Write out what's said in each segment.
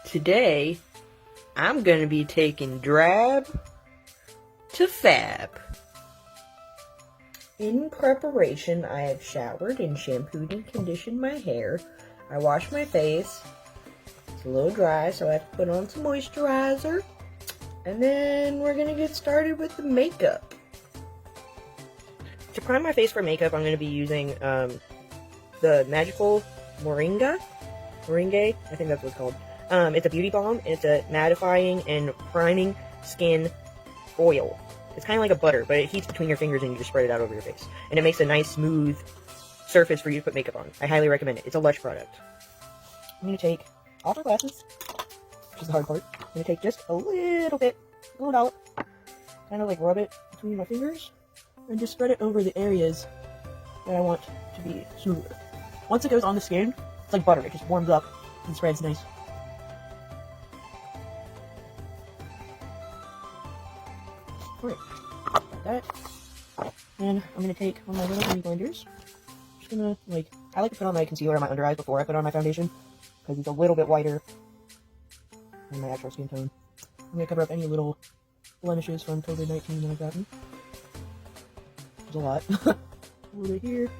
Today, I'm going to be taking drab to fab. In preparation, I have showered and shampooed and conditioned my hair. I washed my face. It's a little dry, so I have to put on some moisturizer. And then we're going to get started with the makeup. To prime my face for makeup, I'm going to be using the Magical Moringa, I think that's what it's called. It's a beauty balm. It's a mattifying and priming skin oil. It's kind of like a butter, but it heats between your fingers and you just spread it out over your face. And it makes a nice, smooth surface for you to put makeup on. I highly recommend it. It's a Lush product. I'm going to take off my glasses, which is the hard part. I'm going to take just a little bit, a little dollop, kind of like rub it between my fingers, and just spread it over the areas that I want to be smoother. Once it goes on the skin, it's like butter. It just warms up and spreads nice. Alright, like that. And I'm going to take one of my little beauty blenders. Just going to, I like to put on my concealer on my under eyes before I put on my foundation, because it's a little bit whiter than my actual skin tone. I'm going to cover up any little blemishes from COVID-19 that I've gotten. There's a lot. A little bit here.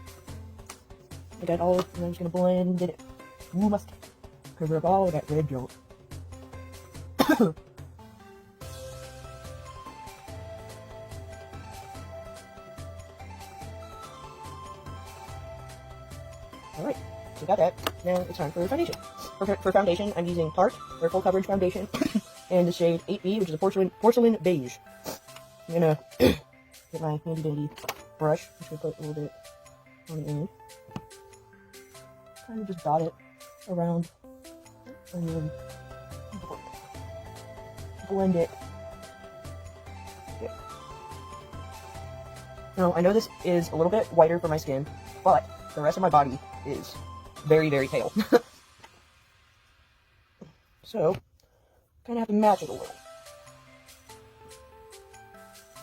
I got all, and I'm just going to blend it. Ooh, must cover up all that red junk. Alright, so got that. Now it's time for foundation. For foundation, I'm using Tarte, their full coverage foundation, and the shade 8B, which is a porcelain beige. I'm gonna get my handy dandy brush, which will put a little bit on the end. Kind of just dot it around, and then blend it. Okay. Now, I know this is a little bit whiter for my skin, but the rest of my body is very, very pale. So, kind of have to match it a little.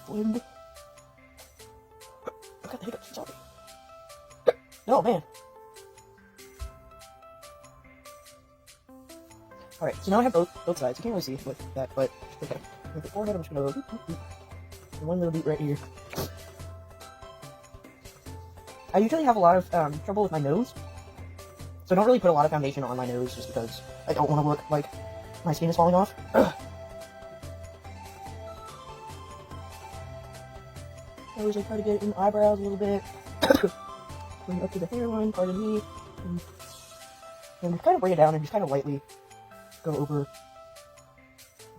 Blend. I got the hiccups, sorry. Oh, man. Alright, so now I have both sides. You can't really see with that, but okay. With the forehead, I'm just gonna go and one little beat right here. I usually have a lot of trouble with my nose, so I don't really put a lot of foundation on my nose just because I don't want to look like my skin is falling off. I always try to get in the eyebrows a little bit, bring up to the hairline, pardon me, and just kind of bring it down and just kind of lightly go over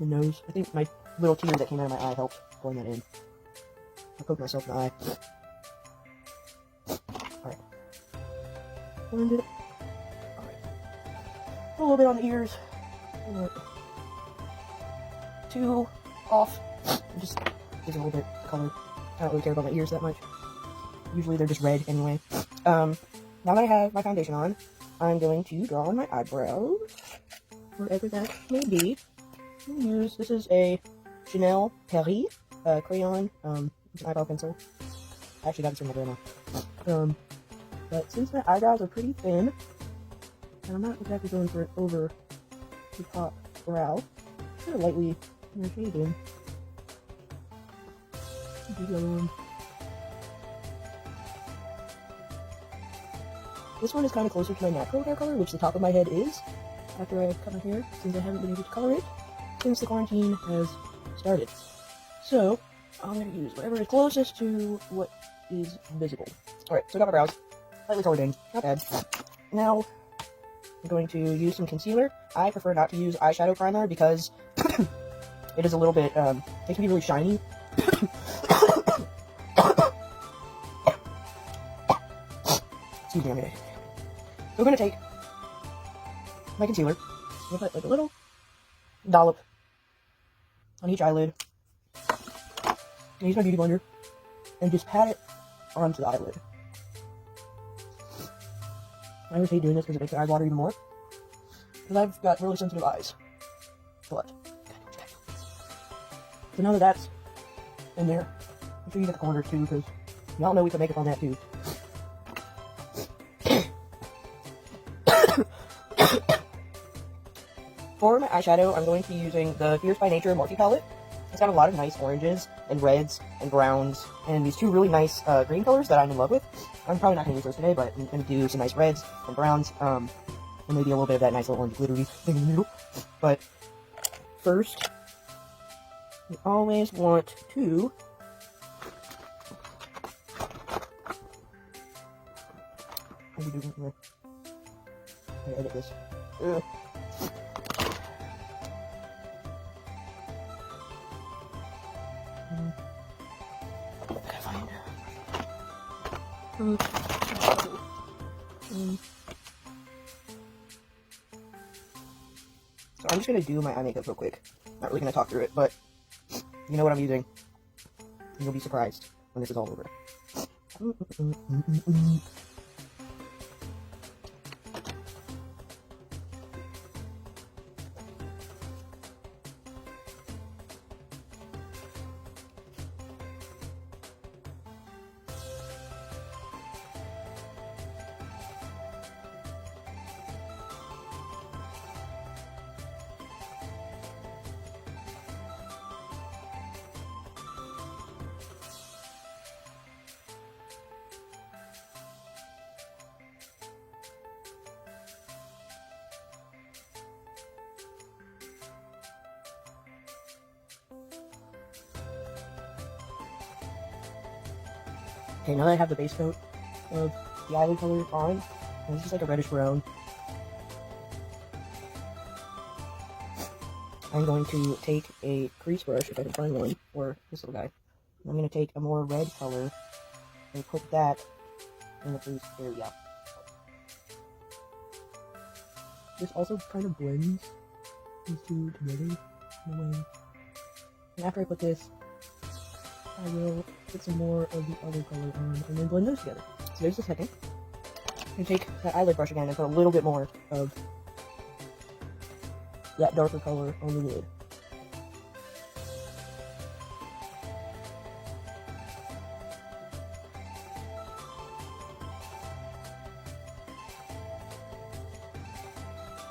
the nose. I think my little tear that came out of my eye helped blend that in. I poked myself in the eye. Alright. Blend it. Alright. A little bit on the ears. Two off. Just gives it a little bit of color. I don't really care about my ears that much. Usually they're just red anyway. Now that I have my foundation on, I'm going to draw on my eyebrows. Wherever that may be. This is a Chanel Paris crayon. It's an eyebrow pencil. I actually got this from my grandma. But since my eyebrows are pretty thin, and I'm not exactly going for it over the top brow, I'm going to lightly shade in. This one is kind of closer to my natural hair color, which the top of my head is. After I cut my hair, since I haven't been able to color it since the quarantine has started. So, I'm going to use whatever is closest to what is visible. Alright, so I got my brows. Slightly colored in. Not bad. Now, I'm going to use some concealer. I prefer not to use eyeshadow primer because it is a little bit, it can be really shiny. Excuse me, I'm going to... So we're going to take my concealer. I'm going to put a little dollop on each eyelid. I'm going to use my beauty blender and just pat it onto the eyelid. I always hate doing this because it makes the eyes water even more. Because I've got really sensitive eyes. But, so now that that's in there, make sure you get the corners too, because y'all know we put makeup on that too. For my eyeshadow, I'm going to be using the Fierce by Nature Morphe palette. It's got a lot of nice oranges and reds and browns and these two really nice green colors that I'm in love with. I'm probably not going to use those today, but I'm going to do some nice reds and browns, and maybe a little bit of that nice little orange glittery thing in the middle. But first, you always want to edit this. Ugh. So I'm just going to do my eye makeup real quick. Not really going to talk through it, but you know what I'm using. And you'll be surprised when this is all over. Okay, now that I have the base coat of the eyelid color on, and this is like a reddish brown, I'm going to take a crease brush, if I can find one, or this little guy. I'm going to take a more red color and put that in the crease area. This also kind of blends these two together in a way. And after I put this, I will put some more of the other color on and then blend those together. So there's the second. I'm going to take that eyelid brush again and put a little bit more of that darker color on the lid.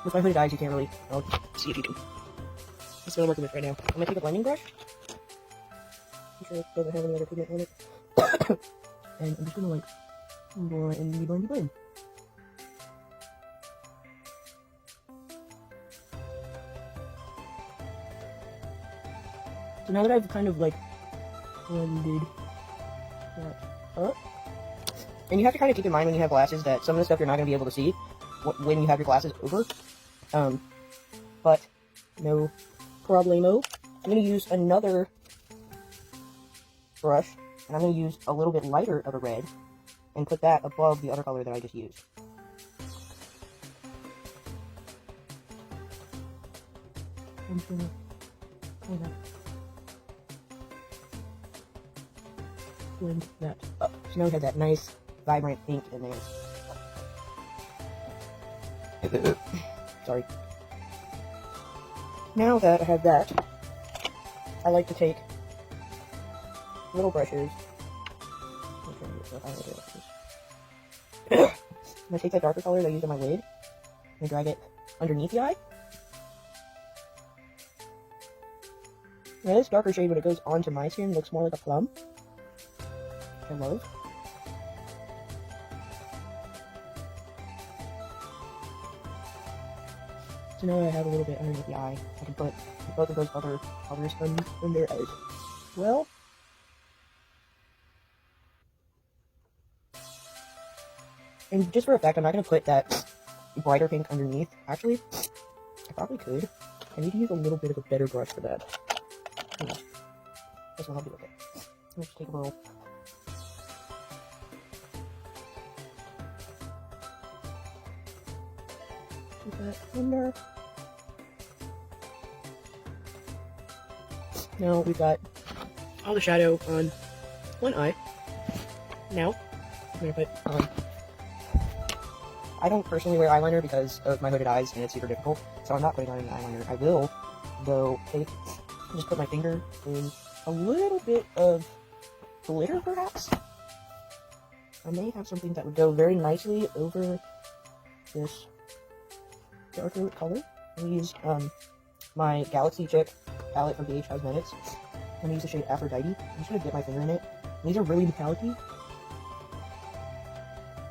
With my hooded eyes, you can't really, I'll see if you can. That's what I'm working with right now. I'm going to take a blending brush. I'm sure it doesn't have any other pigment on it. And I'm just going to like, blend. So now that I've kind of like blended that up, and you have to kind of keep in mind when you have glasses that some of the stuff you're not going to be able to see when you have your glasses over. But no problemo. I'm going to use another brush, and I'm going to use a little bit lighter of a red and put that above the other color that I just used. I'm just going to kind of blend that up. So now we have that nice, vibrant pink in there. Sorry. Now that I have that, I like to take little brushes. I'm going to take that darker color that I used on my lid and drag it underneath the eye. Now this darker shade, when it goes onto my skin, looks more like a plum, which I love. So now that I have a little bit underneath the eye, I can put both of those other colors in there as well. And just for a fact, I'm not going to put that brighter pink underneath. Actually, I probably could. I need to use a little bit of a better brush for that. Yeah. This one I'll do okay. Let's just take a little. Put that in there. Now we've got all the shadow on one eye. Now, I'm going to put I don't personally wear eyeliner because of my hooded eyes and it's super difficult, so I'm not putting on any eyeliner. I will, though, just put my finger in a little bit of glitter, perhaps? I may have something that would go very nicely over this darker color. I'm gonna use my Galaxy Chip palette from BH Cosmetics. I'm gonna use the shade Aphrodite. I'm just gonna dip my finger in it. And these are really metallic-y.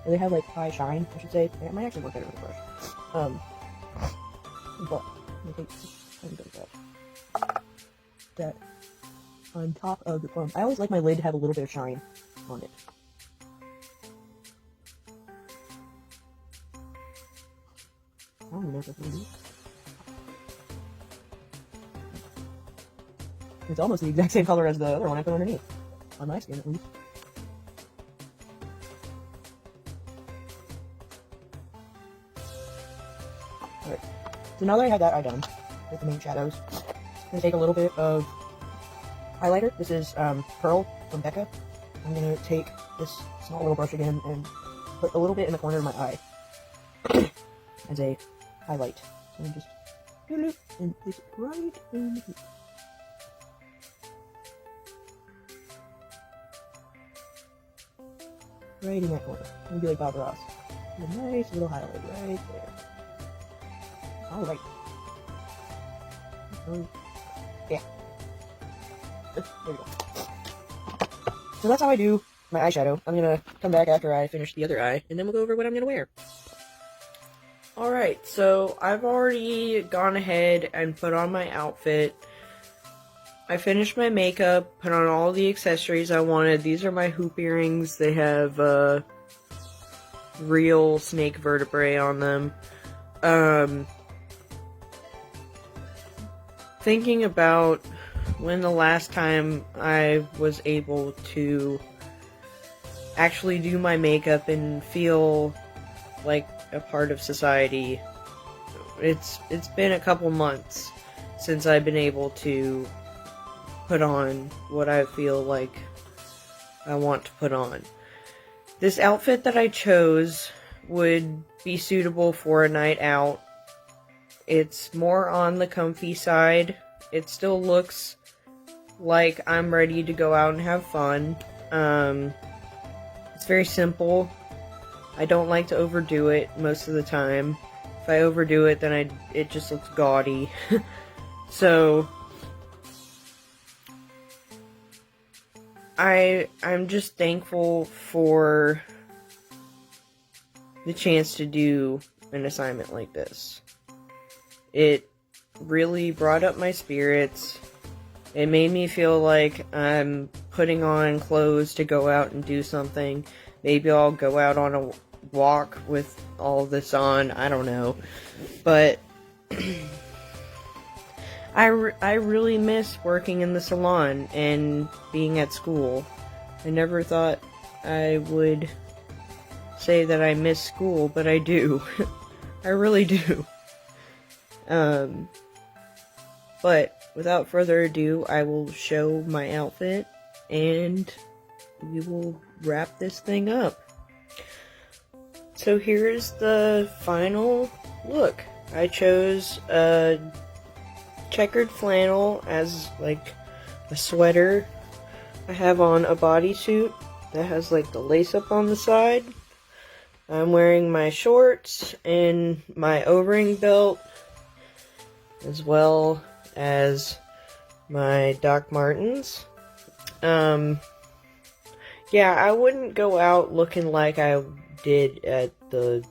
They have like high shine, I should say. It might actually work better with a brush. But I'm gonna take that on top of the plum. I always like my lid to have a little bit of shine on it. I don't even know if that's what it is. It's almost the exact same color as the other one I put underneath. On my skin, at least. Alright. So now that I have that eye done, with the main shadows, I'm going to take a little bit of highlighter. This is Pearl from Becca. I'm going to take this small little brush again and put a little bit in the corner of my eye as a highlight. So I'm just and place it right in here. Right in that corner. I'm gonna be like Bob Ross. A nice little highlight right there. Alright. Yeah. There we go. So that's how I do my eyeshadow. I'm gonna come back after I finish the other eye, and then we'll go over what I'm gonna wear. Alright, so I've already gone ahead and put on my outfit. I finished my makeup, put on all the accessories I wanted. These are my hoop earrings. They have real snake vertebrae on them. Thinking about when the last time I was able to actually do my makeup and feel like a part of society, it's been a couple months since I've been able to put on what I feel like I want to put on. This outfit that I chose would be suitable for a night out. It's more on the comfy side. It still looks like I'm ready to go out and have fun. It's very simple. I don't like to overdo it most of the time. If I overdo it, then it just looks gaudy. So I'm just thankful for the chance to do an assignment like this. It really brought up my spirits. It made me feel like I'm putting on clothes to go out and do something. Maybe I'll go out on a walk with all this on, I don't know. But I really miss working in the salon and being at school. I never thought I would say that I miss school, but I do. I really do. But without further ado, I will show my outfit and we will wrap this thing up. So here is the final look. I chose a checkered flannel as like a sweater. I have on a bodysuit that has like the lace up on the side. I'm wearing my shorts and my O-ring belt, as well as my Doc Martens. Yeah, I wouldn't go out looking like I did at the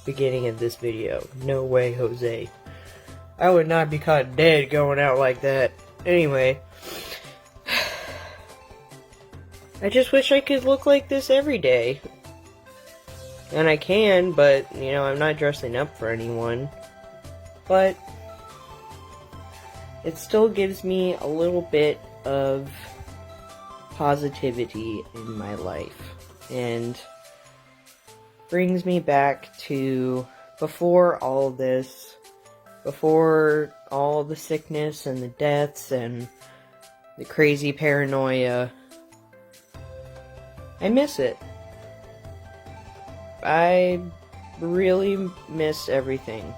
beginning of this video. No way, Jose. I would not be caught dead going out like that. Anyway, I just wish I could look like this every day. And I can, but, you know, I'm not dressing up for anyone. But it still gives me a little bit of positivity in my life. And brings me back to before all this, before all the sickness and the deaths and the crazy paranoia. I miss it. I really miss everything.